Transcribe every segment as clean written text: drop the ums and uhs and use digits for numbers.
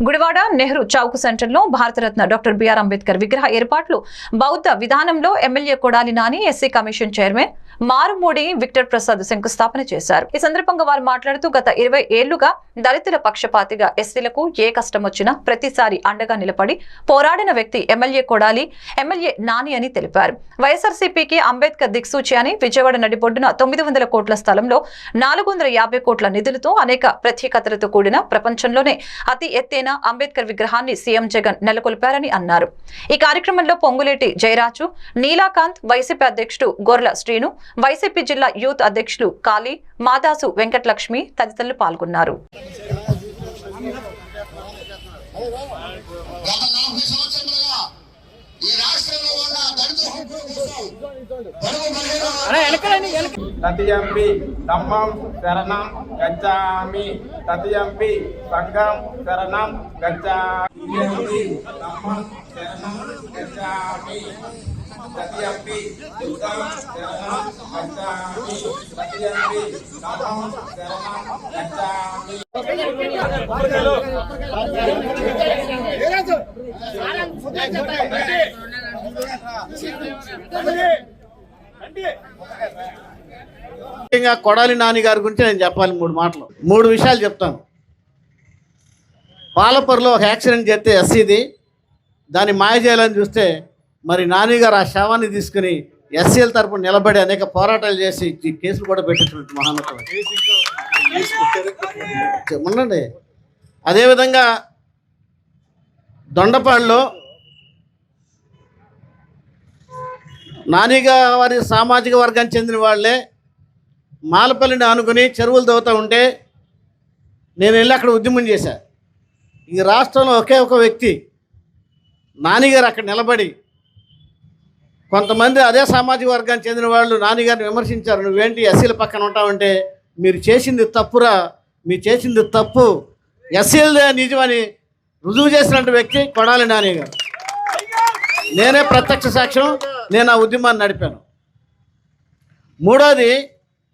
గుడివాడ నెహ్రూ చౌక్ సెంటర్లో Bharat Ratna doctor BR Ambedkar విగ్రహ ఏర్పాట్లు బౌద్ధ విధానంలో MLA Kodali Nani SC commission chairman Marumudi Victor Prasad శంకుస్థాపన చేశారు. ఈ సందర్భంగా వారు మాట్లాడుతూ గత 20 ఏళ్లుగా దళితుల పక్షపాతిగా ఎస్సీలకు ఏ కష్టం వచ్చినా ప్రతిసారి అండగా నిలబడి పోరాడిన వ్యక్తి ఎమ్మెల్యే కొడాలి ఎమ్మెల్యే నాని అని తెలిపారు. వైఎస్ఆర్సీపీకి అంబేద్కర్ దిక్సూచి అని విజయవాడ నడిబొడ్డున 900 కోట్ల స్థలంలో 450 కోట్ల నిధులతో అనేక ప్రత్యేకతలతో కూడిన ప్రపంచంలోనే అతి ఎత్తైన అంబేద్కర్ విగ్రహాన్ని సీఎం జగన్ నెలకొల్పారని అన్నారు. ఈ కార్యక్రమంలో పొంగులేటి జయరాజు, నీలాకాంత్, వైసీపీ అధ్యక్షుడు గొర్ల శ్రీను, వైసీపీ జిల్లా యూత్ అధ్యక్షులు కాళీ, మాదాసు వెంకటలక్ష్మి తదితరులు పాల్గొన్నారు. తతియంపి ధమ్మం శరణం గచ్చామి తతియంపి సంఘం శరణం గచ్చామి ధమ్మం శరణం గచ్చామి తతియంపి దుర్గం శరణం గచ్చామి తతియంపి ధమ్మం శరణం గచ్చామి ముఖ్యంగా కొడాలి నాని గారి గురించి నేను చెప్పాలి. 3 విషయాలు చెప్తాను. పాలపర్లో ఒక యాక్సిడెంట్ చేస్తే ఎస్సీది దాన్ని మాయ చేయాలని చూస్తే మరి నాని గారు ఆ శవాన్ని తీసుకుని ఎస్సీల తరపున నిలబడి అనేక పోరాటాలు చేసి ఈ కేసులు కూడా పెట్టినటువంటి మహానుభావుడు ఉండండి. అదేవిధంగా దొండపాడులో నానిగా వారి సామాజిక వర్గానికి చెందిన వాళ్ళే మాలపల్లిని ఆనుకుని చెరువులు తవ్వుతూ ఉంటే నేను వెళ్ళి అక్కడ ఉద్యమం చేశాను. ఈ రాష్ట్రంలో ఒకే ఒక వ్యక్తి నానిగారు అక్కడ నిలబడి కొంతమంది అదే సామాజిక వర్గానికి చెందిన వాళ్ళు నానిగారిని విమర్శించారు. నువ్వేంటి ఎస్సీల పక్కన ఉంటావంటే మీరు చేసింది తప్పురా, మీరు చేసింది తప్పు, ఎస్సీలదే నిజమని రుజువు చేసినటువంటి వ్యక్తి కొడాలి నాని గారు. నేనే ప్రత్యక్ష సాక్ష్యం. నేను ఆ ఉద్యమాన్ని నడిపాను. మూడోది,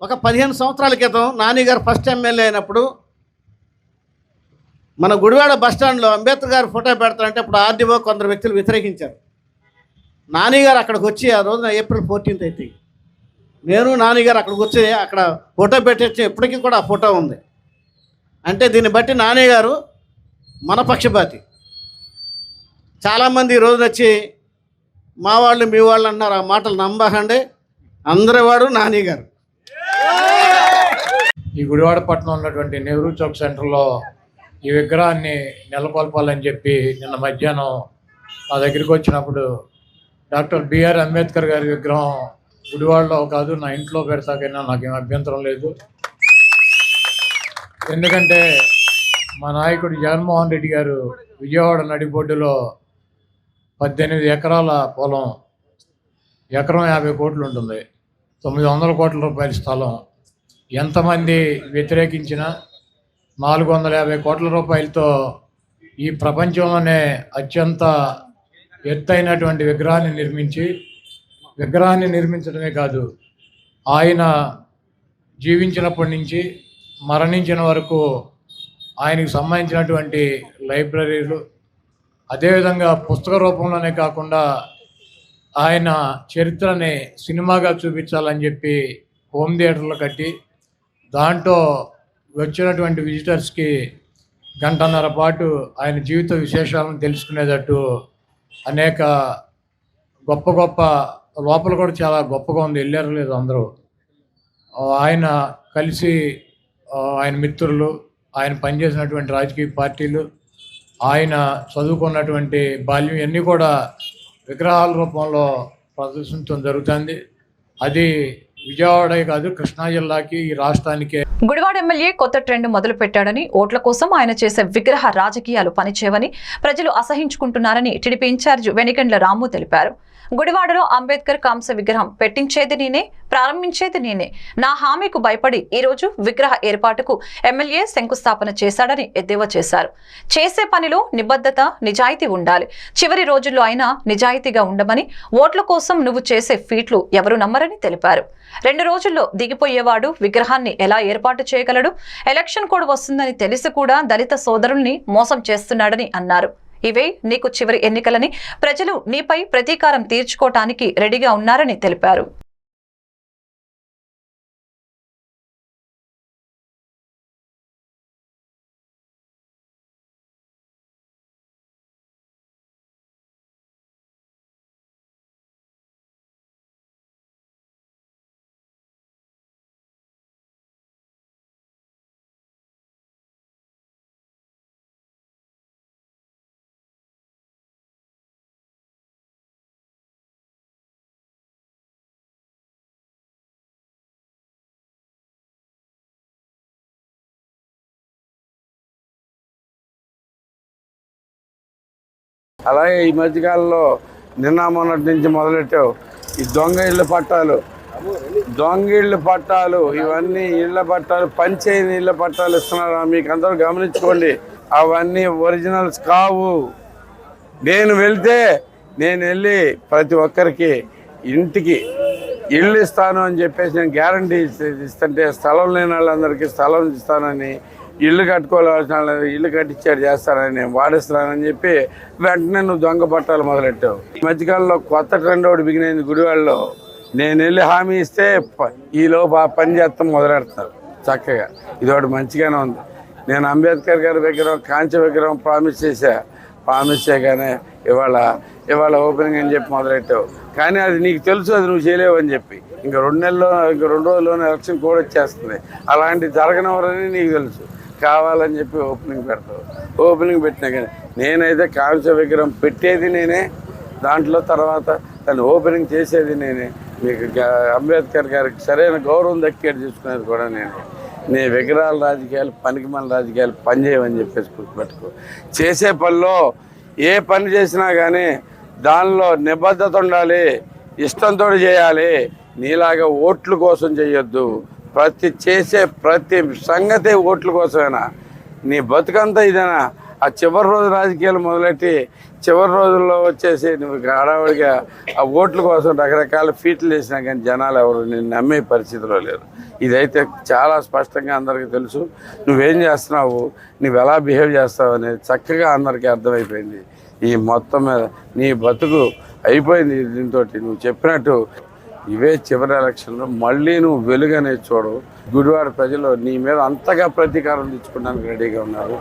ఒక 15 సంవత్సరాల క్రితం నానిగారు ఫస్ట్ ఎమ్మెల్యే అయినప్పుడు మన గుడివాడ బస్టాండ్లో అంబేద్కర్ గారు ఫోటో పెడతారంటే అప్పుడు ఆర్డీఓ కొందరు వ్యక్తులు వ్యతిరేకించారు. నానిగారు అక్కడికి వచ్చి ఆ రోజున April 14th అయితే నేను నానిగారు అక్కడికి వచ్చి అక్కడ ఫోటో పెట్టేసి ఇప్పటికీ కూడా ఆ ఫోటో ఉంది. అంటే దీన్ని బట్టి నానిగారు మన పక్షపాతి. చాలామంది ఈ రోజున వచ్చి మా వాళ్ళు మీ వాళ్ళు అన్నారు. ఆ మాటలు నమ్మకండి. అందరి వాడు నాని గారు. ఈ గుడివాడ పట్టణంలో ఉన్నటువంటి నెహ్రూ చౌక్ సెంటర్లో ఈ విగ్రహాన్ని నెలకొల్పాలని చెప్పి నిన్న మధ్యాహ్నం మా దగ్గరికి వచ్చినప్పుడు డాక్టర్ బిఆర్ అంబేద్కర్ గారి విగ్రహం గుడివాడలో కాదు నా ఇంట్లో పెడతాకైనా నాకేం అభ్యంతరం లేదు. ఎందుకంటే మా నాయకుడు జగన్మోహన్ రెడ్డి గారు విజయవాడ నడిబొడ్డులో 18 ఎకరాల పొలం, ఎకరం 50 కోట్లు ఉంటుంది, 900 కోట్ల రూపాయల స్థలం. ఎంతమంది వ్యతిరేకించినా 450 కోట్ల రూపాయలతో ఈ ప్రపంచంలోనే అత్యంత ఎత్తైనటువంటి విగ్రహాన్ని నిర్మించడమే కాదు, ఆయన జీవించినప్పటి నుంచి మరణించిన వరకు ఆయనకు సంబంధించినటువంటి లైబ్రరీలు, అదేవిధంగా పుస్తక రూపంలోనే కాకుండా ఆయన చరిత్రని సినిమాగా చూపించాలని చెప్పి హోమ్ థియేటర్లు కట్టి దాంట్లో వచ్చినటువంటి విజిటర్స్కి 1.5 గంటల పాటు ఆయన జీవిత విశేషాలను తెలుసుకునేటట్టు అనేక గొప్ప లోపల కూడా చాలా గొప్పగా ఉంది. వెళ్ళారు లేదు అందరూ. ఆయన కలిసి ఆయన మిత్రులు, ఆయన పనిచేసినటువంటి రాజకీయ పార్టీలు, ఆయన చదువుకున్నటువంటి బాల్యం ఇవన్నీ కూడా విగ్రహాల రూపంలో ప్రదర్శించడం జరుగుతుంది. అది విజయవాడే కాదు, కృష్ణా జిల్లాకి, ఈ రాష్ట్రానికే. గుడివాడ ఎమ్మెల్యే కొత్త ట్రెండ్ మొదలు పెట్టాడని, ఓట్ల కోసం ఆయన చేసే విగ్రహ రాజకీయాలు పనిచేయవని ప్రజలు అసహించుకుంటున్నారని టీడీపీ ఇన్ఛార్జ్ వెనిగండ్ల రాము తెలిపారు. గుడివాడలో అంబేద్కర్ కాంస్య విగ్రహం పెట్టించేది నేనే, ప్రారంభించేది నేనే. నా హామీకు భయపడి ఈ రోజు విగ్రహ ఏర్పాటుకు ఎమ్మెల్యే శంకుస్థాపన చేశాడని ఎద్దేవా చేశారు. చేసే పనిలో నిబద్ధత, నిజాయితీ ఉండాలి. చివరి రోజుల్లో అయినా నిజాయితీగా ఉండమని, ఓట్ల కోసం నువ్వు చేసే ఫీట్లు ఎవరు నమ్మరని తెలిపారు. 2 రోజుల్లో దిగిపోయేవాడు విగ్రహాన్ని ఎలా ఏర్పాటు చేయగలడు? ఎలక్షన్ కోడ్ వస్తుందని తెలిసి కూడా దళిత సోదరుల్ని మోసం చేస్తున్నాడని అన్నారు. ఇవే నీకు చివరి ఎన్నికలని, ప్రజలు నీపై ప్రతీకారం తీర్చుకోవటానికి రెడీగా ఉన్నారని తెలిపారు. అలాగే ఈ మధ్యకాలంలో నిన్న మొన్నటి నుంచి మొదలెట్టావు ఈ దొంగ ఇళ్ళ పట్టాలు ఇవన్నీ ఇళ్ళ పట్టాలు, పంచేయని ఇళ్ళ పట్టాలు ఇస్తున్నారు. మీకు అందరూ గమనించుకోండి, అవన్నీ ఒరిజినల్స్ కావు. నేను వెళ్ళి ప్రతి ఒక్కరికి ఇంటికి ఇళ్ళు ఇస్తాను అని చెప్పేసి నేను గ్యారంటీ ఇస్తుంటే, స్థలం లేని వాళ్ళందరికీ స్థలం ఇస్తానని, ఇల్లు కట్టుకోవాల్సిన వాళ్ళని ఇల్లు కట్టించాడు చేస్తానని, నేను వాడిస్తున్నానని చెప్పి వెంటనే నువ్వు దొంగ పట్టాలు మొదలెట్టావు. ఈ మధ్యకాలంలో కొత్త ట్రెండ్ ఒకటి బిగినైంది గుడివాడలో. నేను వెళ్ళి హామీ ఇస్తే ఈలోపు ఆ పని చేస్తాం మొదలెడతారు చక్కగా. ఇది ఒకటి మంచిగానే ఉంది. నేను అంబేద్కర్ గారి విగ్రహం, కాంస్య విగ్రహం ప్రామిస్ చేయగానే ఇవాళ ఓపెనింగ్ అని చెప్పి మొదలెట్టావు. కానీ అది నీకు తెలుసు, అది నువ్వు చేయలేవు అని చెప్పి. ఇంకా 2 రోజుల్లోనే ఎలక్షన్ కూడా వచ్చేస్తుంది. అలాంటి జరగనివ్వరని నీకు తెలుసు. కావాలని చెప్పి ఓపెనింగ్ పెడతావు. ఓపెనింగ్ పెట్టినా కానీ నేనైతే కాంస్య విగ్రహం పెట్టేది నేనే, దాంట్లో తర్వాత దాన్ని ఓపెనింగ్ చేసేది నేనే. మీకు అంబేద్కర్ గారికి సరైన గౌరవం దక్కేది చూసుకునేది కూడా నేనే. నీ విగ్రహాల రాజకీయాలు, పనికిమాల రాజకీయాలు పనిచేయమని చెప్పేసి గుర్తుపెట్టుకో. చేసే పనిలో ఏ పని చేసినా కానీ దానిలో నిబద్ధత ఉండాలి, ఇష్టంతో చేయాలి. నీలాగా ఓట్ల కోసం చేయొద్దు. చేసే ప్రతి సంగతి ఓట్ల కోసమేనా? నీ బతుకంతా ఇదేనా? ఆ చివరి రోజు రాజకీయాలు మొదలెట్టి చివరి రోజుల్లో వచ్చేసి నువ్వు హడావుడిగా ఆ ఓట్ల కోసం రకరకాల ఫీట్లు వేసినా కానీ జనాలు ఎవరు నేను నమ్మే పరిస్థితిలో లేరు. ఇదైతే చాలా స్పష్టంగా అందరికీ తెలుసు. నువ్వేం చేస్తున్నావు, నువ్వు ఎలా బిహేవ్ చేస్తావు అనేది చక్కగా అందరికీ అర్థమైపోయింది. ఈ మొత్తం మీద నీ బతుకు అయిపోయింది. దీంతో నువ్వు చెప్పినట్టు ఇవే చివరి ఎలక్షన్లో మళ్ళీ నువ్వు వెలుగనేది చూడవు. గుడివాడ ప్రజలు నీ మీద అంతగా ప్రతీకారం తెచ్చుకోవడానికి రెడీగా ఉన్నారు.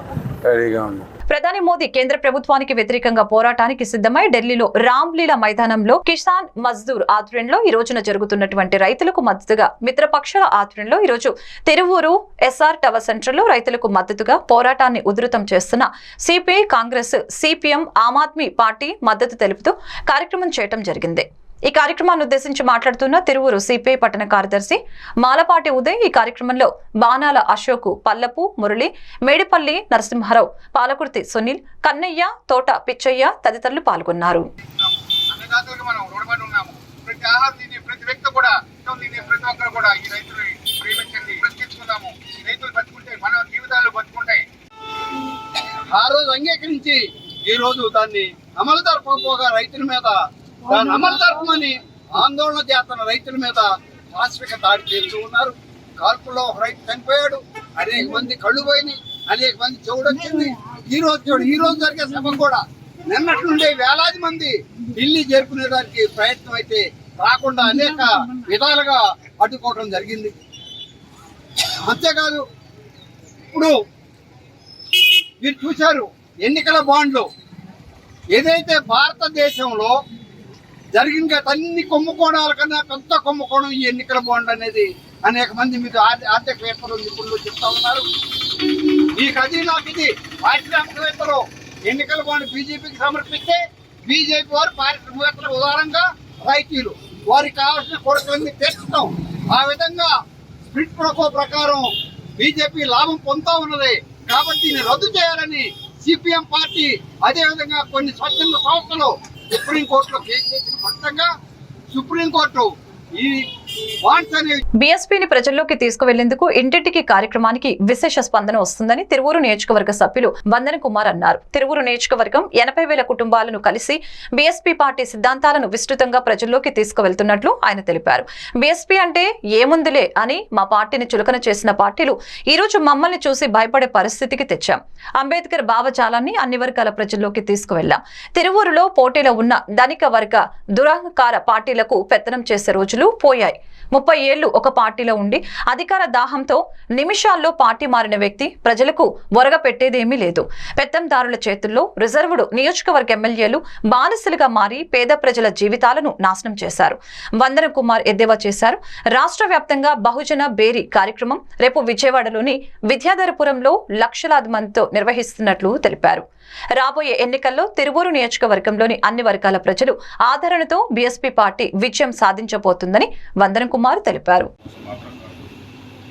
ప్రధాని మోదీ కేంద్ర ప్రభుత్వానికి వ్యతిరేకంగా పోరాటానికి సిద్ధమై ఢిల్లీలో రామ్లీలా మైదానంలో కిసాన్ మజ్దూర్ ఆధ్వర్యంలో ఈ రోజున జరుగుతున్నటువంటి రైతులకు మద్దతుగా మిత్రపక్షాల ఆధ్వర్యంలో ఈ రోజు తిరువూరు ఎస్ఆర్ టవర్ సెంటర్ లో రైతులకు మద్దతుగా పోరాటాన్ని ఉధృతం చేస్తున్న CPI, Congress, CPM, Aam Aadmi party మద్దతు తెలుపుతూ కార్యక్రమం చేయడం జరిగింది. ఈ కార్యక్రమాన్ని ఉద్దేశించి మాట్లాడుతున్న తిరువూరు సిపిఐ పట్టణ కార్యదర్శి మాలపాటి ఉదయ్ ఈ కార్యక్రమంలో బాణాల అశోక్, పల్లపు మురళి, మేడిపల్లి నరసింహారావు, పాలకుర్తి సునీల్, కన్నయ్య, తోట పిచ్చయ్య తదితరులు పాల్గొన్నారు. ఆ రోజు అంగీకరించి ఈ రోజు దాన్ని అమలు జరపకపోగా రైతుల మీద దాన్ని అమలు జరపమని ఆందోళన చేస్తున్న రైతుల మీద శాశ్వత దాడి చేస్తూ ఉన్నారు. కాల్పుల్లో ఒక రైతు చనిపోయాడు, అనేక మంది కళ్ళు పోయినాయి, అనేక మంది చెవుడొచ్చింది. ఈ రోజు జరిగే సభ కూడా నిన్నటి నుండి వేలాది మంది ఢిల్లీ చేరుకునేదానికి ప్రయత్నం అయితే రాకుండా అనేక విధాలుగా అడ్డుకోవడం జరిగింది. అంతేకాదు ఇప్పుడు మీరు చూశారు ఎన్నికల బాండ్లు ఏదైతే భారతదేశంలో జరిగిన అన్ని కుంభకోణాల కన్నా పెద్ద కుంభకోణం ఈ ఎన్నికల బాండ్ అనేది అనేక మంది మీకు ఆర్థికవేత్తలు నిపుణులు చెప్తా ఉన్నారు. ఈ ఖజీనాకి ఇది పారిశ్రామికవేత్తలు ఎన్నికల బాండ్ బీజేపీకి సమర్పిస్తే బీజేపీ వారు పారిశ్రామికవేత్తల ఉదారంగా రాయితీలు వారికి కావాల్సిన కోరికలన్నీ తీర్చుతాం. ఆ విధంగా స్ప్లిట్ ప్రోకో ప్రకారం బీజేపీ లాభం పొందుతా ఉన్నది. కాబట్టి దీన్ని రద్దు చేయాలని సిపిఎం పార్టీ, అదేవిధంగా కొన్ని స్వచ్ఛంద సంస్థలు సుప్రీంకోర్టులో కేసు వేసిన ఫలితంగా సుప్రీంకోర్టు ఈ బాండ్స్ అనేవి బీఎస్పీని ప్రజల్లోకి తీసుకువెళ్లేందుకు ఇంటింటికి కార్యక్రమానికి విశేష స్పందన వస్తుందని తిరువూరు నియోజకవర్గ సభ్యులు వందన కుమార్ అన్నారు. తిరువూరు నియోజకవర్గం 80,000 కుటుంబాలను కలిసి బీఎస్పీ పార్టీ సిద్ధాంతాలను విస్తృతంగా ప్రజల్లోకి తీసుకువెళ్తున్నట్లు ఆయన తెలిపారు. బీఎస్పీ అంటే ఏముందిలే అని మా పార్టీని చులకన చేసిన పార్టీలు ఈ రోజు మమ్మల్ని చూసి భయపడే పరిస్థితికి తెచ్చాం. అంబేద్కర్ భావజాలాన్ని అన్ని వర్గాల ప్రజల్లోకి తీసుకువెళ్లాం. తిరువూరులో పోటీలో ఉన్న ధనిక వర్గ దురహంకార పార్టీలకు పెత్తనం చేసే రోజులు పోయాయి. 30 ఏళ్లు ఒక పార్టీలో ఉండి అధికార దాహంతో నిమిషాల్లో పార్టీ మారిన వ్యక్తి ప్రజలకు ఒరగ పెట్టేదేమీ లేదు. పెత్తందారుల చేతుల్లో రిజర్వుడు నియోజకవర్గ ఎమ్మెల్యేలు బానిసలుగా మారి పేద ప్రజల జీవితాలను నాశనం చేశారు. వందన కుమార్ ఎద్దేవా చేశారు. రాష్ట్ర వ్యాప్తంగా బహుజన బేరీ కార్యక్రమం రేపు విజయవాడలోని విద్యాధరపురంలో లక్షలాది మందితో నిర్వహిస్తున్నట్లు తెలిపారు. రాబోయే ఎన్నికల్లో తిరువూరు నియోజకవర్గంలోని అన్ని వర్గాల ప్రజలు ఆదరణతో బీఎస్పీ పార్టీ విజయం సాధించబోతుందని వందన కుమార్ తెలిపారు.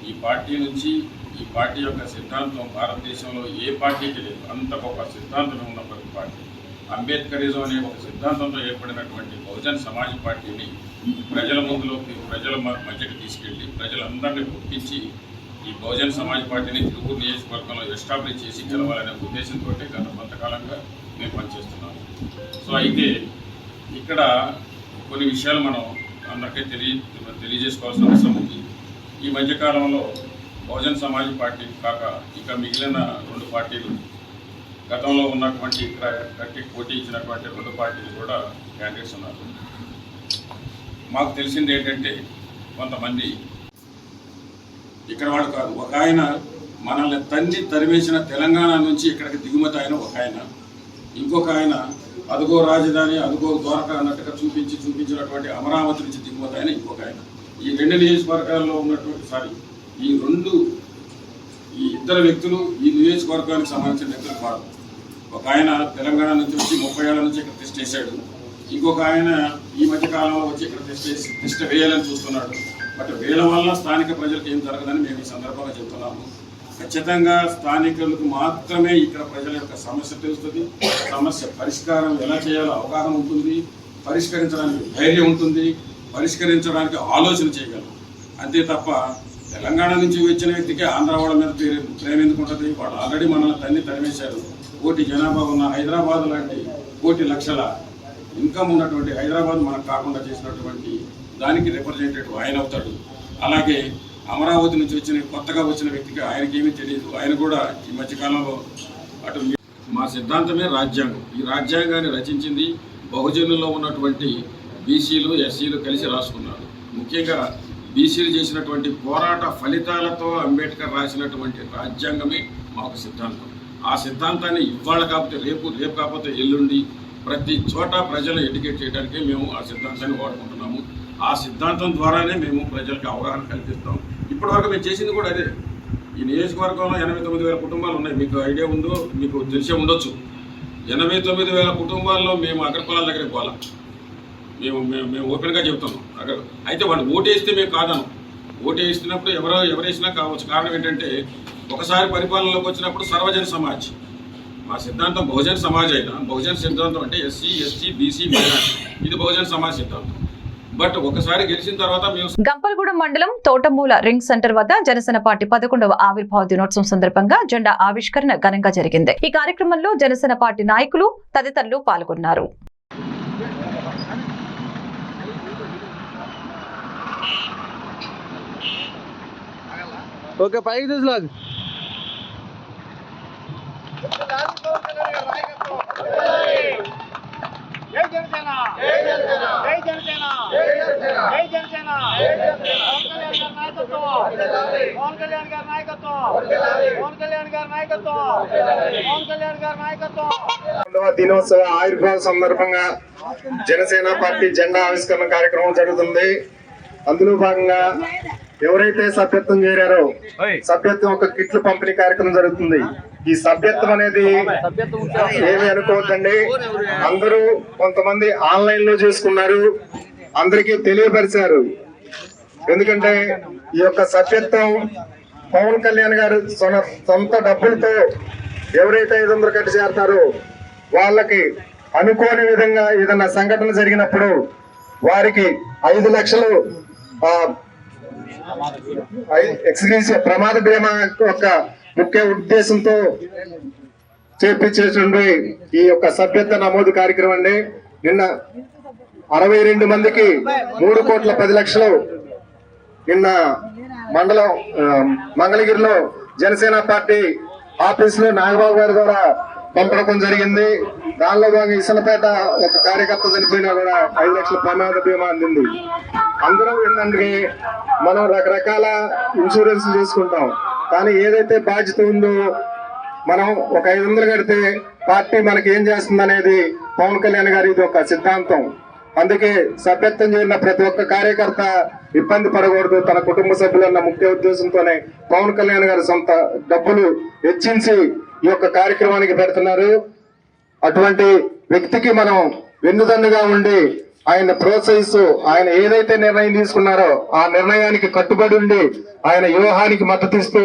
ఈ పార్టీ నుంచి ఈ పార్టీ యొక్క సిద్ధాంతం భారతదేశంలో ఏ పార్టీకి లేదు. అంత గొప్ప సిద్ధాంతం ఉన్న ప్రతి పార్టీ అంబేద్కరిజం అనే ఒక సిద్ధాంతంతో ఏర్పడినటువంటి బహుజన్ సమాజ్ పార్టీని ప్రజల ముందులోకి ప్రజల మధ్యకి తీసుకెళ్లి ప్రజలందరినీ ఒప్పించి ఈ బహుజన్ సమాజ్ పార్టీని తిరువూరు నియోజకవర్గంలో ఎస్టాబ్లిష్ చేసి గెలవాలనే ఉద్దేశంతో గత కొంతకాలంగా మేము పనిచేస్తున్నాము. సో అయితే ఇక్కడ కొన్ని విషయాలు మనం అందరికీ తెలియజేసుకోవాల్సిన అవసరం ఉంది. ఈ మధ్యకాలంలో బహుజన్ సమాజ్ పార్టీ కాక ఇక మిగిలిన 2 పార్టీలు గతంలో ఉన్నటువంటి ఇక్కడ గట్టి పోటీ ఇచ్చినటువంటి 2 పార్టీలు కూడా క్యాండిడేట్స్ ఉన్నారు. మాకు తెలిసింది ఏంటంటే కొంతమంది ఇక్కడ వాడు కాదు, ఒక ఆయన మనల్ని తరిమేసిన తెలంగాణ నుంచి ఇక్కడికి దిగుమతి అయిన ఒక ఆయన, ఇంకొక ఆయన అదుగో రాజధాని అదుగో ద్వారకా అన్నట్టుగా చూపించినటువంటి అమరావతి నుంచి దిగుమతి అయిన ఇంకొక ఆయన. ఈ 2 నియోజకవర్గాల్లో ఉన్నటువంటి ఈ ఇద్దరు వ్యక్తులు ఈ నియోజకవర్గానికి సంబంధించిన వ్యక్తులు కాదు. ఒక ఆయన తెలంగాణ నుంచి వచ్చి 30 ఏళ్ల నుంచి ఇక్కడ టెస్ట్ చేశాడు. ఇంకొక ఆయన ఈ మధ్య కాలంలో వచ్చి ఇక్కడ టెస్ట్ వేయాలని చూస్తున్నాడు. బట్ వీళ్ళ వల్ల స్థానిక ప్రజలకు ఏం జరగదని మేము ఈ సందర్భంగా చెప్తున్నాము. ఖచ్చితంగా స్థానికులకు మాత్రమే ఇక్కడ ప్రజల యొక్క సమస్య తెలుస్తుంది. సమస్య పరిష్కారం ఎలా చేయాలో అవగాహన ఉంటుంది, పరిష్కరించడానికి ధైర్యం ఉంటుంది, పరిష్కరించడానికి ఆలోచన చేయగలరు. అంతే తప్ప తెలంగాణ నుంచి వచ్చిన వ్యక్తికి ఆంధ్ర వాళ్ళ మీద ప్రేమ ఎందుకు ఉంటుంది? వాళ్ళు ఆల్రెడీ మనల్ని తరిమేశారు. 1 కోటి జనాభా ఉన్న హైదరాబాద్ లాంటి 1 కోటి లక్షల ఇన్కమ్ ఉన్నటువంటి హైదరాబాద్ మనకు కాకుండా చేసినటువంటి దానికి రిప్రజెంటేటివ్ ఆయన అవుతాడు. అలాగే అమరావతి నుంచి కొత్తగా వచ్చిన వ్యక్తికి ఆయనకి ఏమీ తెలియదు. ఆయన కూడా ఈ మధ్యకాలంలో అటు మా సిద్ధాంతమే రాజ్యాంగం. ఈ రాజ్యాంగాన్ని రచించింది బహుజనుల్లో ఉన్నటువంటి బీసీలు ఎస్సీలు కలిసి రాసుకున్నారు. ముఖ్యంగా బీసీలు చేసినటువంటి పోరాట ఫలితాలతో అంబేద్కర్ రాసినటువంటి రాజ్యాంగమే మాకు సిద్ధాంతం. ఆ సిద్ధాంతాన్ని ఇవాళ కాకపోతే రేపు కాకపోతే ఎల్లుండి ప్రతి చోట ప్రజలను ఎడ్యుకేట్ చేయడానికే మేము ఆ సిద్ధాంతాన్ని వాడుకుంటున్నాము. ఆ సిద్ధాంతం ద్వారానే మేము ప్రజలకు అవగాహన కల్పిస్తాం. ఇప్పటివరకు మేము చేసింది కూడా అదే. ఈ నియోజకవర్గంలో 89,000 కుటుంబాలు ఉన్నాయి. మీకు ఐడియా ఉందో, మీకు తెలిసే ఉండొచ్చు. 89,000 కుటుంబాల్లో మేము అగ్రకులాల దగ్గరికి పోవాలా. మేము ఓపెన్గా చెప్తున్నాం. అయితే వాళ్ళు ఓటేస్తే మేము కాదను. ఓటేస్తున్నప్పుడు ఎవరేసినా కావచ్చు. కారణం ఏంటంటే ఒకసారి పరిపాలనలోకి వచ్చినప్పుడు సర్వజన సమాజ్, మా సిద్ధాంతం బహుజన్ సమాజ్ అయినా బహుజన్ సిద్ధాంతం అంటే ఎస్సీ ఎస్టీ బీసీ మైనారిటీ, ఇది బహుజన్ సమాజ్ సిద్ధాంతం. బట్ ఒకసారి గెలిచిన తర్వాత మేము గంపలగూడెం మండలం తోటమూల రింగ్ సెంటర్ వద్ద జనసేన పార్టీ 11వ ఆవిర్భావ దినోత్సవం సందర్భంగా జెండా ఆవిష్కరణ ఘనంగా జరిగింది. ఈ కార్యక్రమంలో జనసేన పార్టీ నాయకులు తదితరులు పాల్గొన్నారు. ఓకే, పైకి తీసులాగు. జై జనసేన, జై జనసేన, జై జనసేన, జై జనసేన, పవన్ కళ్యాణ్ గారి నాయకత్వం, పవన్ కళ్యాణ్ గారి నాయకత్వం, పవన్ కళ్యాణ్ గారి నాయకత్వం. 2వ దినోత్సవ ఆవిర్భావ సందర్భంగా జనసేన పార్టీ జెండా ఆవిష్కరణ కార్యక్రమం జరుగుతుంది. అందులో భాగంగా ఎవరైతే సభ్యత్వం చేరారో సభ్యత్వం ఒక కిట్లు పంపిణీ కార్యక్రమం జరుగుతుంది. ఈ సభ్యత్వం అనేది ఏమి అనుకోవద్దండి. అందరూ కొంతమంది ఆన్లైన్ లో చేసుకున్నారు, అందరికీ తెలియపరిచారు. ఎందుకంటే ఈ యొక్క సభ్యత్వం పవన్ కళ్యాణ్ గారు సొంత డబ్బులతో ఎవరైతే 500 కట్టి చేరతారో వాళ్ళకి అనుకోని విధంగా ఏదైనా సంఘటన జరిగినప్పుడు వారికి 5 లక్షలు ప్రమాద బీమా యొక్క ముఖ్య ఉద్దేశంతో చేపించేటువంటి ఈ యొక్క సభ్యత్వ నమోదు కార్యక్రమం అండి. నిన్న 62 మందికి 3,10,00,000 నిన్న మంగళగిరిలో జనసేన పార్టీ ఆఫీస్ లో నాగబాబు గారి ద్వారా పంపడం జరిగింది. దానిలో భాగంగా ఇసలపేట ఒక కార్యకర్త చనిపోయినా కూడా 5 లక్షల ప్రమాద బీమా అందింది. అందరం ఏంటంటే మనం రకరకాల ఇన్సూరెన్స్ చేసుకుంటాం, కానీ ఏదైతే బాధ్యత ఉందో మనం ఒక 500 కడితే పార్టీ మనకి ఏం చేస్తుంది అనేది పవన్ కళ్యాణ్ గారి ఇది ఒక సిద్ధాంతం. అందుకే సభ్యత్వం చేరిన ప్రతి ఒక్క కార్యకర్త ఇబ్బంది పడకూడదు, తన కుటుంబ సభ్యులన్న ముఖ్య ఉద్దేశంతోనే పవన్ కళ్యాణ్ గారి సొంత డబ్బులు వెచ్చించి ఈ యొక్క కార్యక్రమానికి పెడుతున్నారు. అటువంటి వ్యక్తికి మనం వెన్నుదన్నుగా ఉండి ఆయన ప్రోత్సహిస్తూ ఆయన ఏదైతే నిర్ణయం తీసుకున్నారో ఆ నిర్ణయానికి కట్టుబడి ఉండి ఆయన వ్యూహానికి మద్దతు ఇస్తూ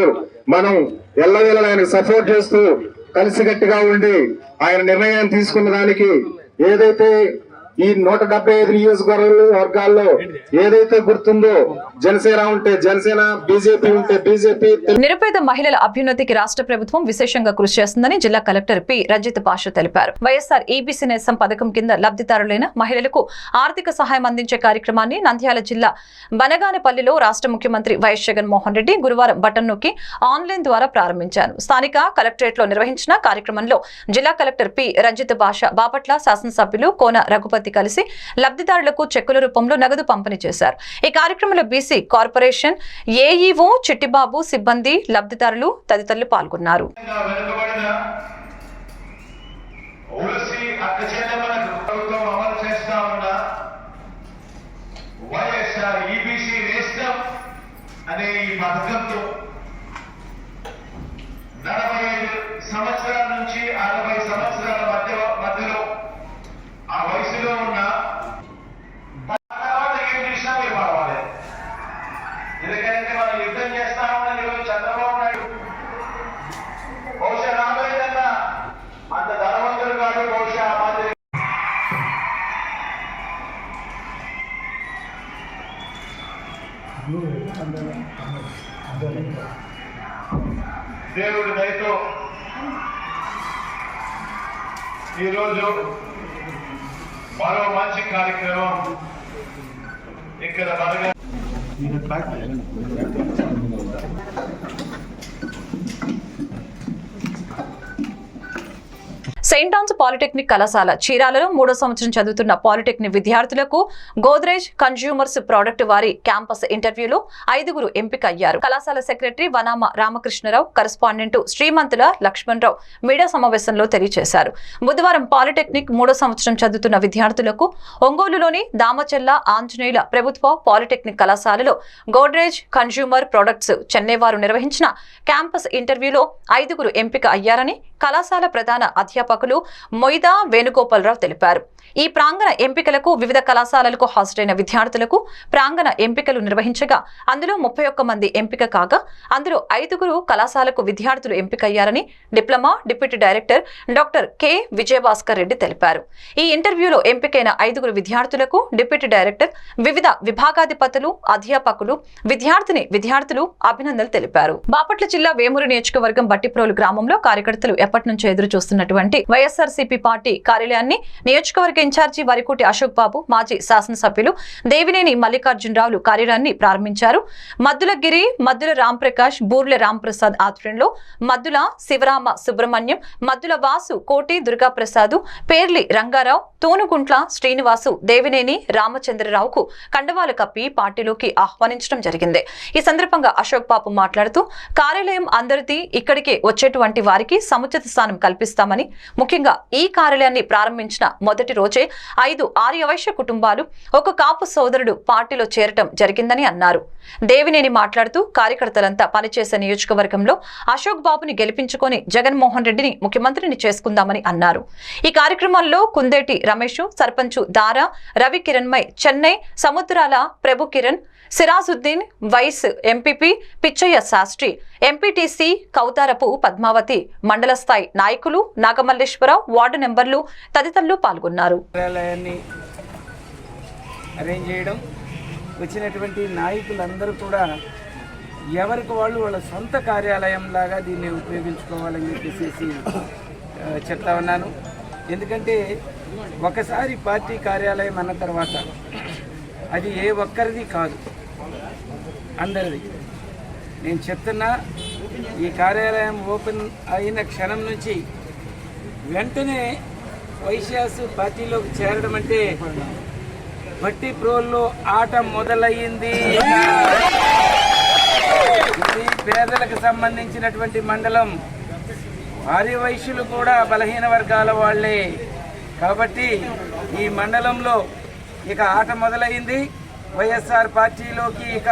మనం ఎల్లవేళలా ఆయనకు సపోర్ట్ చేస్తూ కలిసికట్టుగా ఉండి ఆయన నిర్ణయాన్ని తీసుకున్న దానికి ఏదైతే ఈ 175 నియోజకవర్గాల్లో ఏదైతే గుర్తుందో జనసేన ఉంటే జనసేన, బీజేపీ ఉంటే బీజేపీ. నిరుపేద మహిళల అభ్యున్నతికి రాష్ట్ర ప్రభుత్వం విశేషంగా కృషి చేస్తుందని జిల్లా కలెక్టర్ పి రజిత్ పాషా తెలిపారు. వైఎస్ఆర్ ఈబీసీ నేస్తం పథకం కింద లబ్ధిదారులైన మహిళలకు ఆర్థిక సహాయం అందించే కార్యక్రమాన్ని నంద్యాల జిల్లా బనగానపల్లిలో రాష్ట్ర ముఖ్యమంత్రి వైఎస్ జగన్మోహన్ రెడ్డి గురువారం బటన్ నొక్కి ఆన్లైన్ ద్వారా ప్రారంభించారు. స్థానిక కలెక్టరేట్ లో నిర్వహించిన కార్యక్రమంలో జిల్లా కలెక్టర్ పి రజిత్ పాషా, బాపట్ల శాసనసభ్యులు కోన రఘుపతి కలిసి లబ్ధిదారులకు చెక్కుల రూపంలో నగదు పంపిణీ చేశారు. ఈ కార్యక్రమంలో బీసీ కార్పొరేషన్ ఏఈఓ చిట్టిబాబు, సిబ్బంది, లబ్ధిదారులు తదితరులు పాల్గొన్నారు. సంవత్సరాల నుంచి 60 సంవత్సరాల మధ్యలో ఆ వయసులో ఉన్న తర్వాత ఏం చేసినా మీరు పడవాలి. ఎందుకంటే మనం యుద్ధం చేస్తామని ఈరోజు చంద్రబాబు నాయుడు బహుశా రాబోయేదన్నా అంత ధనవంతులు కాదు, బహుశా మాదిరి దేవుడి దయతో ఈరోజు మరో మంచి కార్యక్రమం ఇక్కడ బనగా సెయింట్ ఆన్స్ పాలిటెక్నిక్ కళాశాల చీరాలలో 3వ సంవత్సరం చదువుతున్న పాలిటెక్నిక్ విద్యార్థులకు గోద్రేజ్ కన్స్యూమర్స్ ప్రోడక్ట్ వారి క్యాంపస్ ఇంటర్వ్యూలో 5గురు ఎంపిక అయ్యారు. కళాశాల secretary Vanama Ramakrishnarao, correspondent Srimantula Lakshmanarao media సమావేశంలో తెలియజేశారు. బుధవారం పాలిటెక్నిక్ 3వ సంవత్సరం చదువుతున్న విద్యార్థులకు ఒంగోలులోని దామచల్ల ఆంజనేయుల ప్రభుత్వ పాలిటెక్నిక్ కళాశాలలో గోద్రేజ్ కన్స్యూమర్ ప్రొడక్ట్స్ చెన్నై వారు నిర్వహించిన క్యాంపస్ ఇంటర్వ్యూలో 5గురు ఎంపిక అయ్యారని కళాశాల ప్రధాన అధ్యాపకులు మొయిదా వేణుగోపాలరావు తెలిపారు. ఈ ప్రాంగణ ఎంపికలకు వివిధ కళాశాలలకు హాజరైన విద్యార్థులకు ప్రాంగణ ఎంపికలు నిర్వహించగా అందులో 31 మంది ఎంపిక కాగా అందులో 5గురు కళాశాలకు విద్యార్థులు ఎంపికయ్యారని diploma deputy director doctor K Vijayabhaskar Reddy తెలిపారు. ఈ ఇంటర్వ్యూలో ఎంపికైన 5గురు విద్యార్థులకు డిప్యూటీ డైరెక్టర్, వివిధ విభాగాధిపతులు, అధ్యాపకులు, విద్యార్థులు అభినందనలు తెలిపారు. బాపట్ల జిల్లా వేమూరు నియోజకవర్గం బట్టిప్రోలు గ్రామంలో కార్యకర్తలు ఎప్పటి నుంచో ఎదురు చూస్తున్నటువంటి వైఎస్ఆర్సీపీ పార్టీ కార్యాలయాన్ని నియోజకవర్గ ఇన్ఛార్జి వరికోటి అశోక్ బాబు, మాజీ శాసనసభ్యులు దేవినేని మల్లికార్జునరావులు కార్యాలయాన్ని ప్రారంభించారు. మద్దులగిరి, మద్దుల రాంప్రకాష్, బూర్లె రాంప్రసాద్ ఆధ్వర్యంలో మద్దుల శివరామ సుబ్రహ్మణ్యం, మద్దుల వాసు, కోటి దుర్గాప్రసాద్, పేర్లి రంగారావు, తూనుగుంట్ల శ్రీనివాసు, దేవినేని రామచంద్రరావుకు కండవాలు కప్పి పార్టీలోకి ఆహ్వానించడం జరిగింది. ఈ సందర్భంగా అశోక్ బాబు మాట్లాడుతూ కార్యాలయం అందరిది, ఇక్కడికి వచ్చేటువంటి వారికి సముచిత స్థానం కల్పిస్తామని, ముఖ్యంగా ఈ కార్యాలయాన్ని ప్రారంభించిన మొదటి రోజే 5 ఆర్యవైశ్య కుటుంబాలు, ఒక కాపు సోదరుడు పార్టీలో చేరటం జరిగిందని అన్నారు. దేవినేని మాట్లాడుతూ కార్యకర్తలంతా పనిచేసే నియోజకవర్గంలో అశోక్ బాబుని గెలిపించుకొని జగన్మోహన్ రెడ్డిని ముఖ్యమంత్రిని చేసుకుందామని అన్నారు. ఈ కార్యక్రమంలో కుందేటి Ramesh, sarpanch Dara, Ravi Kiranmai, Chennai Samudrala Prabhu Kiran, Sirajuddin, vice MPP Pichaiah Sastri, MPTC Koutharapu Padmavathi, mandal స్థాయి నాయకులు నాగమల్లేశ్వరరావు, వార్డు నెంబర్లు తదితరులు పాల్గొన్నారు. అరేంజ్ చేయడం, వచ్చినటువంటి నాయకులందరూ కూడా ఎవరికి వాళ్ళు వాళ్ళ సొంత కార్యాలయం లాగా దీన్ని ఉపయోగించుకోవాలని చెప్పేసి చెప్తా ఉన్నాను. ఎందుకంటే ఒకసారి పార్టీ కార్యాలయం అన్న తర్వాత అది ఏ ఒక్కరిది కాదు, అందరిది. నేను చెప్తున్నా, ఈ కార్యాలయం ఓపెన్ అయిన క్షణం నుంచి వెంటనే వైశ్యాస్ పార్టీలోకి చేరడం అంటే బట్టి ప్రోల్లో ఆట మొదలయ్యింది. ఇది పేదలకు సంబంధించినటువంటి మండలం. భారీ వైశ్యులు కూడా బలహీన వర్గాల వాళ్లే. కాబట్టి ఈ మండలంలో ఇక ఆట మొదలైంది. వైఎస్ఆర్ పార్టీలోకి ఇక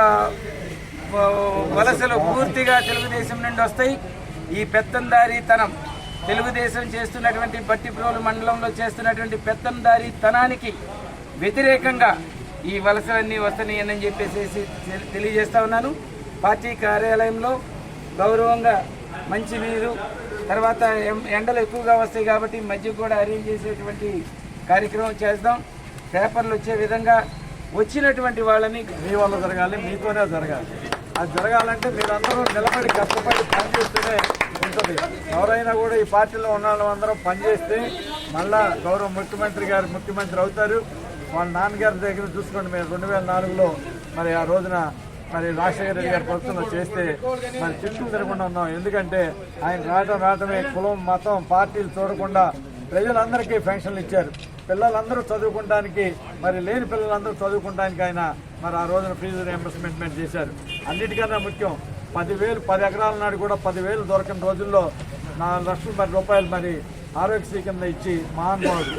వలసలు పూర్తిగా తెలుగుదేశం నుండి వస్తాయి. ఈ పెత్తందారీతనం, తెలుగుదేశం చేస్తున్నటువంటి బట్టిప్రోలు మండలంలో చేస్తున్నటువంటి పెత్తందారీతనానికి వ్యతిరేకంగా ఈ వలసలన్నీ వస్తున్నాయని చెప్పేసి తెలియజేస్తా ఉన్నాను. పార్టీ కార్యాలయంలో గౌరవంగా మంచినీరు, తర్వాత ఎండలు ఎక్కువగా వస్తాయి కాబట్టి మధ్య కూడా అరేంజ్ చేసేటువంటి కార్యక్రమం చేద్దాం. పేపర్లు వచ్చే విధంగా వచ్చినటువంటి వాళ్ళని మీ వల్ల జరగాలి, మీతోనే జరగాలి. అది జరగాలంటే మీరందరూ నిలబడి కష్టపడి పనిచేస్తూనే ఉంటుంది. ఎవరైనా కూడా ఈ పార్టీలో ఉన్న వాళ్ళందరం పనిచేస్తే మళ్ళా గౌరవ ముఖ్యమంత్రి అవుతారు. వాళ్ళ నాన్నగారి దగ్గర చూసుకోండి, మీరు 2004లో మరి ఆ రోజున మరి రాజశేఖర రెడ్డి గారి ప్రభుత్వంలో చేస్తే మరి చుట్టూ తిరగకుండా ఉన్నాం. ఎందుకంటే ఆయన రావటమే కులం మతం పార్టీలు చూడకుండా ప్రజలందరికీ పెన్షన్లు ఇచ్చారు. పిల్లలందరూ చదువుకోవడానికి, మరి లేని పిల్లలందరూ చదువుకోవడానికి ఆయన మరి ఆ రోజున ఫీజు రియంబర్స్మెంట్ చేశారు. అన్నిటికన్నా ముఖ్యం 10 ఎకరాల నాడు కూడా 10,000 దొరకని రోజుల్లో 4 లక్షల రూపాయలు మరి ఆరోగ్యశ్రీ కింద ఇచ్చి మహానుభావుడు.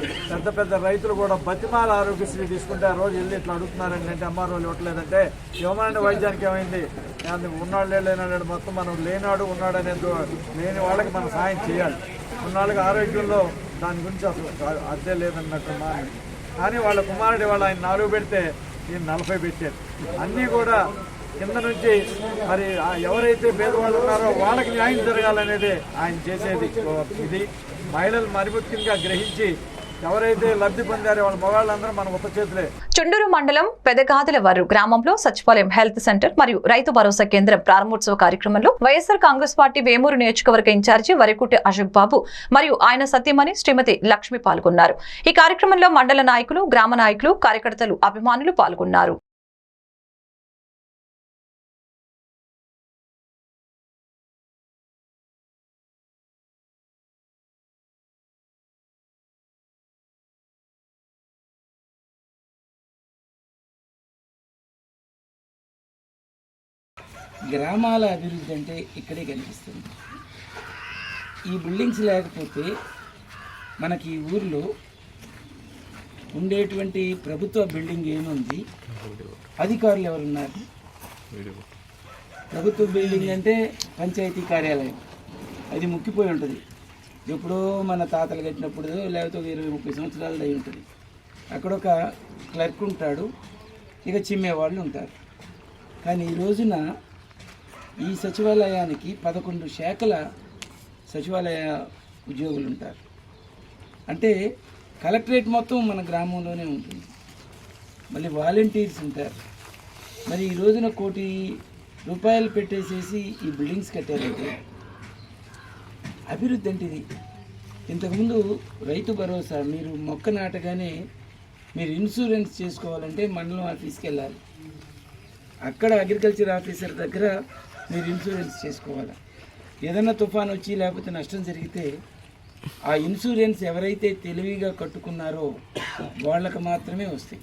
పెద్ద రైతులు కూడా బతిమాల ఆరోగ్యశ్రీ తీసుకుంటే ఆ రోజు వెళ్ళి ఇట్లా అడుగుతున్నారండి అంటే అమ్మారోళ్ళు ఇవ్వట్లేదంటే ఇవ్వమనండి. వైద్యానికి ఏమైంది, ఉన్నాడు లేనాడు, మొత్తం మనం లేనాడు ఉన్నాడు అనేది లేని వాళ్ళకి మనం సాయం చేయాలి. ఉన్నాళ్ళకి ఆరోగ్యంలో దాని గురించి అసలు అర్థే లేదన్నట్టు కానీ వాళ్ళ కుమారుడు వాళ్ళు ఆయన 4 పెడితే ఈయన 40 పెట్టారు. అన్నీ కూడా కింద నుంచి మరి ఎవరైతే పేదవాళ్ళు ఉన్నారో వాళ్ళకి న్యాయం జరగాలనేది ఆయన చేసేది. ఇది మహిళలు మరి ముఖ్యంగా గ్రహించి ఎవరైతే లబ్ధి పొందారో వాళ్ళ మగవాళ్ళందరూ మన ఉప చేతులే. చుండూరు మండలం పెదగాదలవారు గ్రామంలో సచివాలయం, హెల్త్ సెంటర్ మరియు రైతు భరోసా కేంద్రం ప్రారంభోత్సవ కార్యక్రమంలో వైఎస్ఆర్ కాంగ్రెస్ పార్టీ వేమూరు నియోజకవర్గ ఇన్ఛార్జి వరికుటి అశోక్ బాబు మరియు ఆయన సతీమణి శ్రీమతి లక్ష్మి పాల్గొన్నారు. ఈ కార్యక్రమంలో మండల నాయకులు, గ్రామ నాయకులు, కార్యకర్తలు, అభిమానులు పాల్గొన్నారు. గ్రామాల అభివృద్ధి అంటే ఇక్కడే కనిపిస్తుంది. ఈ బిల్డింగ్స్ లేకపోతే మనకి ఈ ఊర్లో ఉండేటువంటి ప్రభుత్వ బిల్డింగ్ ఏముంది, అధికారులు ఎవరున్నారు? ప్రభుత్వ బిల్డింగ్ అంటే పంచాయతీ కార్యాలయం, అది ముక్కిపోయి ఉంటుంది. ఎప్పుడో మన తాతలు కట్టినప్పుడు లేకపోతే 20-30 సంవత్సరాలు అయి ఉంటుంది. అక్కడ ఒక క్లర్క్ ఉంటాడు, ఇక చిమ్మేవాళ్ళు ఉంటారు. కానీ ఈ రోజున ఈ సచివాలయానికి 11 శాఖల సచివాలయ ఉద్యోగులు ఉంటారు. అంటే కలెక్టరేట్ మొత్తం మన గ్రామంలోనే ఉంటుంది. మళ్ళీ వాలంటీర్స్ ఉంటారు. మరి ఈ రోజున 1 కోటి రూపాయలు పెట్టేసేసి ఈ బిల్డింగ్స్ కట్టారంటే అభివృద్ధి అంటే ఇది. ఇంతకుముందు రైతు భరోసా మీరు మొక్క నాటగానే మీరు ఇన్సూరెన్స్ చేసుకోవాలంటే మండలం ఆఫీస్కి వెళ్ళాలి. అక్కడ అగ్రికల్చర్ ఆఫీసర్ దగ్గర మీరు ఇన్సూరెన్స్ చేసుకోవాలి. ఏదైనా తుఫాన్ వచ్చి లేకపోతే నష్టం జరిగితే ఆ ఇన్సూరెన్స్ ఎవరైతే తెలివిగా కట్టుకున్నారో వాళ్ళకి మాత్రమే వస్తాయి.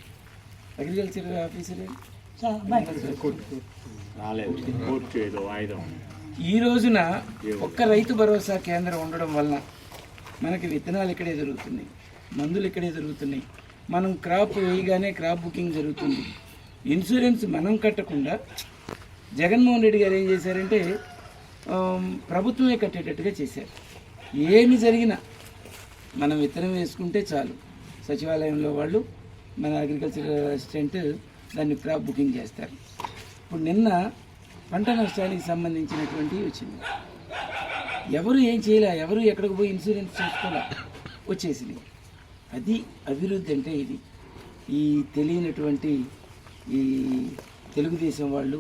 అగ్రికల్చర్ ఆఫీసరే ఈ రోజున ఒక్క రైతు భరోసా కేంద్రం ఉండడం వలన మనకి విత్తనాలు ఇక్కడే జరుగుతున్నాయి, మందులు ఇక్కడే జరుగుతున్నాయి. మనం క్రాప్ వేయగానే క్రాప్ బుకింగ్ జరుగుతుంది. ఇన్సూరెన్స్ మనం కట్టకుండా జగన్మోహన్ రెడ్డి గారు ఏం చేశారంటే ప్రభుత్వమే కట్టేటట్టుగా చేశారు. ఏమి జరిగినా మనం విత్తనం వేసుకుంటే చాలు, సచివాలయంలో వాళ్ళు మన అగ్రికల్చర్ అసిస్టెంట్ దాన్ని క్రాప్ బుకింగ్ చేస్తారు. ఇప్పుడు నిన్న పంట నష్టానికి సంబంధించినటువంటి వచ్చింది, ఎవరు ఏం చేయలే, ఎవరు ఎక్కడికి పోయి ఇన్సూరెన్స్ చేసుకోలే, వచ్చేసింది. అది అభివృద్ధి అంటే ఇది. ఈ తెలియనటువంటి ఈ తెలుగుదేశం వాళ్ళు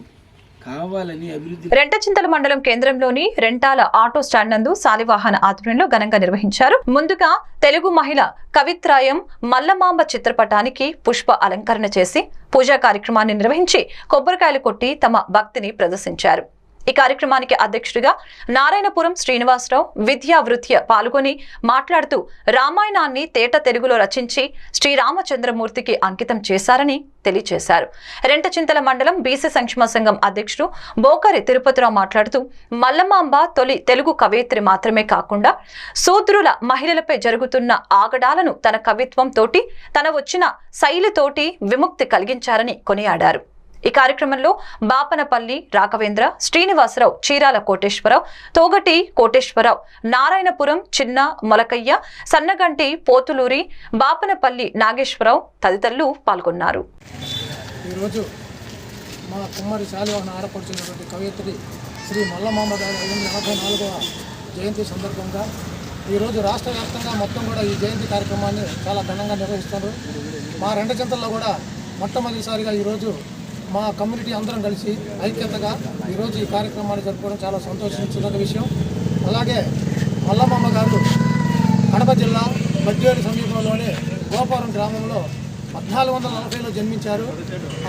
కావాలని అభివృద్ధి. రెంటచింతల మండలం కేంద్రంలోని రెంటాల ఆటో స్టాండ్ నందు శాలివాహన ఆధ్వర్యంలో ఘనంగా నిర్వహించారు. ముందుగా తెలుగు మహిళ కవిత్రాయం మల్లమాంబ చిత్రపటానికి పుష్ప అలంకరణ చేసి పూజా కార్యక్రమాన్ని నిర్వహించి కొబ్బరికాయలు కొట్టి తమ భక్తిని ప్రదర్శించారు. ఈ కార్యక్రమానికి అధ్యక్షుడిగా నారాయణపురం శ్రీనివాసరావు విద్యా వృత్య పాల్గొని మాట్లాడుతూ రామాయణాన్ని తేట తెలుగులో రచించి శ్రీరామచంద్రమూర్తికి అంకితం చేశారని తెలియజేశారు. రెంటచింతల మండలం బీసీ సంక్షేమ సంఘం అధ్యక్షుడు బోకరి తిరుపతిరావు మాట్లాడుతూ మల్లమాంబ తొలి తెలుగు కవయిత్రి మాత్రమే కాకుండా శూద్రుల మహిళలపై జరుగుతున్న ఆగడాలను తన కవిత్వం తోటి తన వచ్చిన శైలితోటి విముక్తి కలిగించారని కొనియాడారు. ఈ కార్యక్రమంలో బాపనపల్లి రాఘవేంద్ర, శ్రీనివాసరావు, చీరాల కోటేశ్వరరావు, తోగటి కోటేశ్వరరావు, నారాయణపురం చిన్న మొలకయ్య, సన్నగంటి పోతులూరి, బాపనపల్లి నాగేశ్వరరావు తదితరులు పాల్గొన్నారు. ఈరోజు మా కుమ్మరి శాలివాహన ఆడపడుచున్నటువంటి కవయిత్రి శ్రీ మల్లమాంబ గారి 584వ జయంతి సందర్భంగా ఈరోజు రాష్ట్ర వ్యాప్తంగా మొత్తం కూడా ఈ జయంతి కార్యక్రమాన్ని చాలా ఘనంగా నిర్వహిస్తారు. మా రెంటచింతల్లో కూడా మొట్టమొదటిసారిగా ఈరోజు మా కమ్యూనిటీ అందరం కలిసి ఐక్యతగా ఈరోజు ఈ కార్యక్రమాన్ని జరుపుకోవడం చాలా సంతోషించదగ్గ విషయం. అలాగే మల్లమాంబ గారు కడప జిల్లా బద్వేలు సమీపంలోని గోపురం గ్రామంలో 1440లో జన్మించారు.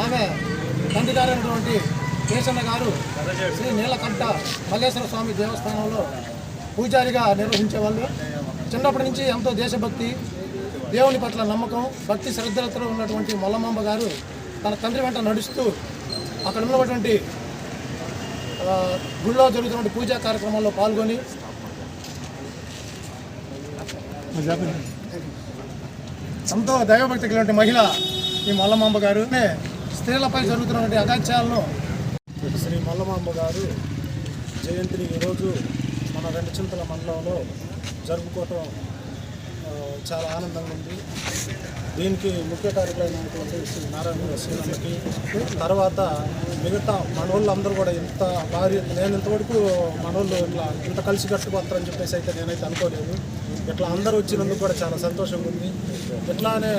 ఆమె తండ్రి గారైనటువంటి కేశన్న గారు శ్రీ నీలకంఠ మల్లేశ్వర స్వామి దేవస్థానంలో పూజారిగా నిర్వహించేవాళ్ళు. చిన్నప్పటి నుంచి ఎంతో దేశభక్తి, దేవుని పట్ల నమ్మకం, భక్తి శ్రద్ధలతో ఉన్నటువంటి మల్లమాంబ గారు తన తండ్రి వెంట నడుస్తూ అక్కడ ఉన్నటువంటి గుళ్ళో జరుగుతున్న పూజా కార్యక్రమాల్లో పాల్గొని ఎంతో దైవభక్తి కలిగిన మహిళ ఈ మల్లమాంబ గారు. స్త్రీలపై జరుగుతున్నటువంటి అగాత్యాలను శ్రీ మల్లమాంబ గారు జయంతిని ఈరోజు మన రెంటచింతల మండలంలో జరుపుకోవటం చాలా ఆనందంగా ఉంది. దీనికి ముఖ్య కార్యక్రమైనటువంటి శ్రీ నారాయణ శ్రీనమ్మకి తర్వాత మిగతా మనోళ్ళు అందరూ కూడా ఇంత భారీ, నేను ఇంతవరకు మనోళ్ళు ఇంత కలిసి కట్టుకొస్తారని చెప్పేసి అయితే నేనైతే అనుకోలేదు. ఇట్లా అందరూ వచ్చినందుకు కూడా చాలా సంతోషంగా ఉంది. ఇట్లానే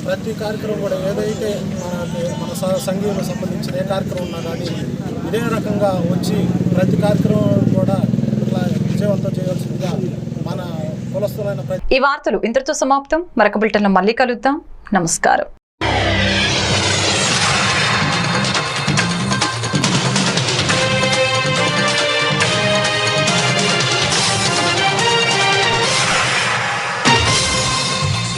ప్రతి కార్యక్రమం కూడా ఏదైతే మన సంఘీయులకు సంబంధించిన ఏ కార్యక్రమం ఉన్నా కానీ ఇదే రకంగా వచ్చి ప్రతి కార్యక్రమం కూడా ఇట్లా విజయవంతం చేయాల్సిందిగా మన కులస్తులైన ఈ వార్తలు ఇంతటితో సమాప్తం. మరొక బులెటిన్లో మళ్ళీ కలుద్దాం. నమస్కారం.